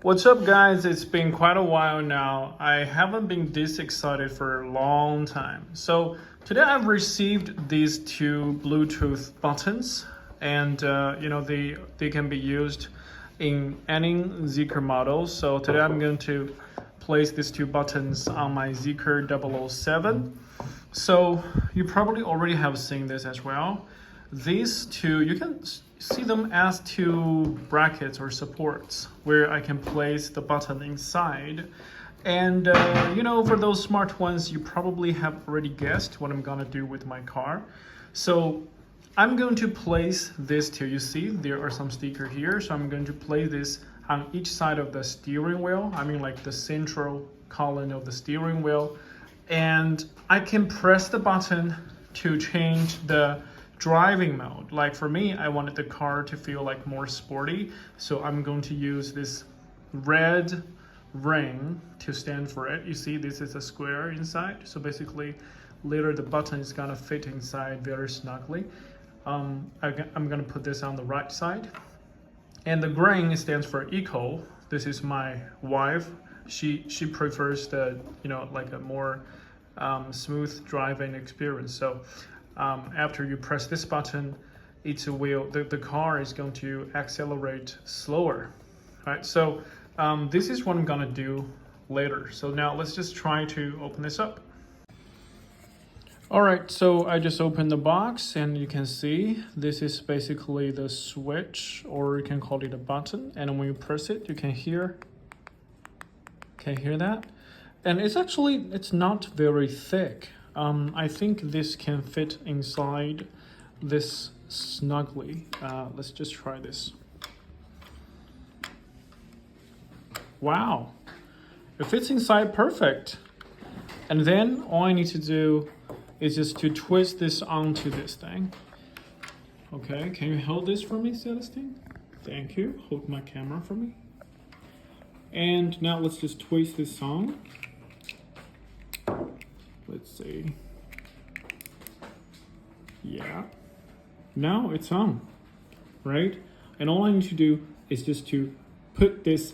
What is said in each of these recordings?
What's up, guys? It's been quite a while now. I haven't been this excited for a long time. So today I've received these two Bluetooth buttons, and they can be used in any Zeekr model. So today I'm going to place these two buttons on my Zeekr 007. So you probably already have seen this as well. These two, you can see them as two brackets or supports where I can place the button inside. And for those smart ones, you probably have already guessed what I'm gonna do with my car. So I'm going to place this two. You see, there are some stickers here. So I'm going to place this on each side of the steering wheel. I mean, like the central column of the steering wheel. And I can press the button to change the driving mode. Like for me, I wanted the car to feel like more sporty, so I'm going to use this red ring to stand for it. You see, this is a square inside, so basically later the button is gonna fit inside very snugly. I'm gonna put this on the right side, and the green stands for eco. This is my wife. She prefers the like a more smooth driving experience. So after you press this button, the car is going to accelerate slower, right? So this is what I'm gonna do later. So now let's just try to open this up. All right, so I just opened the box and you can see this is basically the switch, or you can call it a button. And when you press it, you can hear that. And it's not very thick. I think this can fit inside this snugly. Let's just try this. Wow, it fits inside perfect. And then all I need to do is just to twist this onto this thing. Okay, can you hold this for me, Celestine? Thank you, hold my camera for me. And now let's just twist this on. Let's see. Yeah. Now it's on, right? And all I need to do is just to put this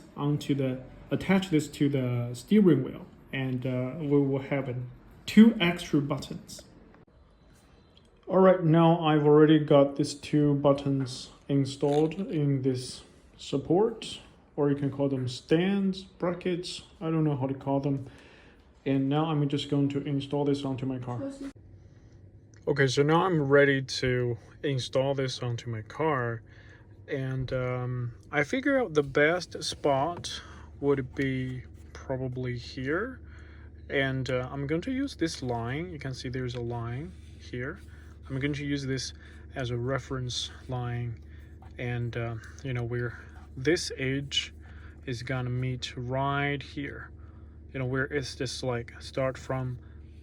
attach this to the steering wheel, and we will have two extra buttons. All right, now I've already got these two buttons installed in this support, or you can call them stands, brackets. I don't know how to call them. And now I'm just going to install this onto my car. Okay, so now I'm ready to install this onto my car. And I figured out the best spot would be probably here. And I'm going to use this line. You can see there's a line here. I'm going to use this as a reference line. And where this edge is gonna meet right here. Where it's just like start from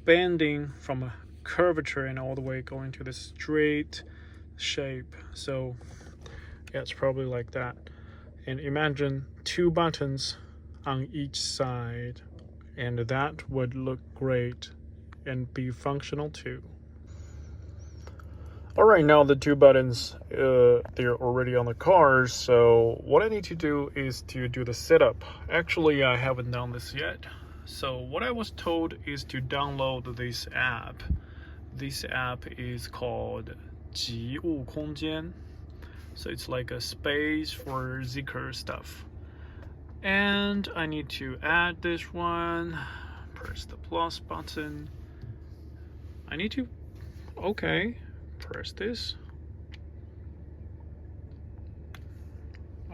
bending from a curvature and all the way going to this straight shape. So yeah, it's probably like that. And imagine two buttons on each side, and that would look great and be functional too. All right, now the two buttons, they're already on the car. So what I need to do is to do the setup. Actually, I haven't done this yet. So what I was told is to download this app. This app is called 极物空间. So it's like a space for Zeekr stuff. And I need to add this one, press the plus button. I need to, okay, press this.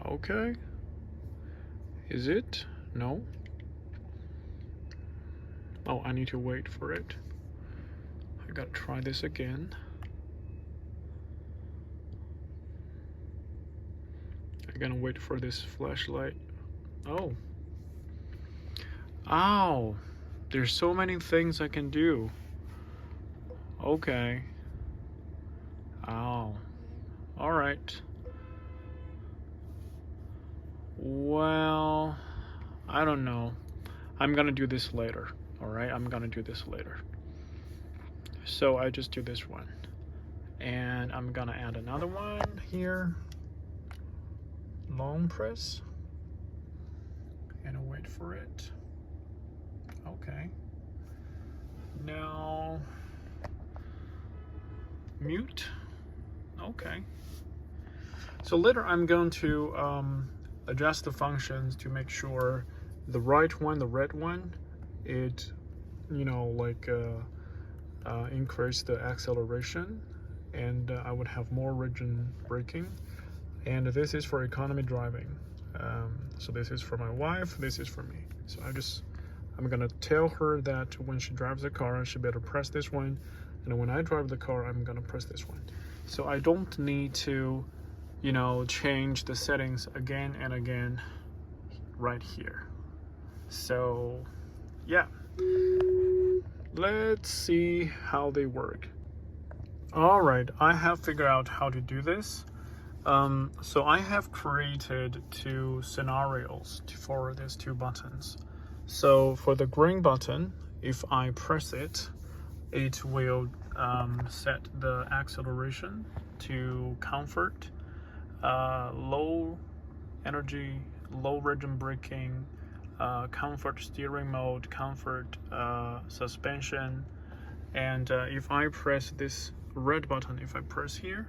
Okay. Is it? No. Oh, I need to wait for it. I gotta try this again. I'm gonna wait for this flashlight. Oh. Ow. There's so many things I can do. Okay. Ow. Alright. Well, I don't know. I'm gonna do this later. Alright, I'm gonna do this later. So I just do this one. And I'm gonna add another one here. Long press. and wait for it. Okay. Now, mute. Okay. So later I'm going to adjust the functions to make sure the right one, the red one, it, increase the acceleration, and I would have more rigid braking. And this is for economy driving. So this is for my wife, this is for me. So I'm gonna tell her that when she drives the car, she better press this one, and when I drive the car, I'm gonna press this one. So I don't need to, change the settings again and again right here. So yeah, let's see how they work. All right, I have figured out how to do this. So I have created two scenarios for these two buttons. So for the green button, if I press it, it will set the acceleration to comfort, low energy, low rigid braking, comfort steering mode, comfort suspension. And if I press this red button, if I press here,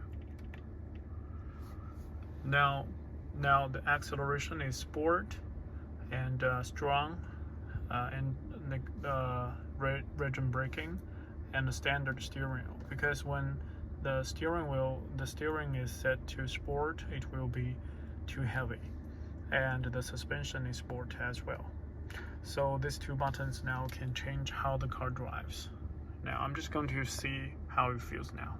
now the acceleration is sport and strong, and rigid braking, and the standard steering wheel. Because when the steering is set to sport, it will be too heavy, and the suspension is sport as well. So these two buttons now can change how the car drives. Now I'm just going to see how it feels now.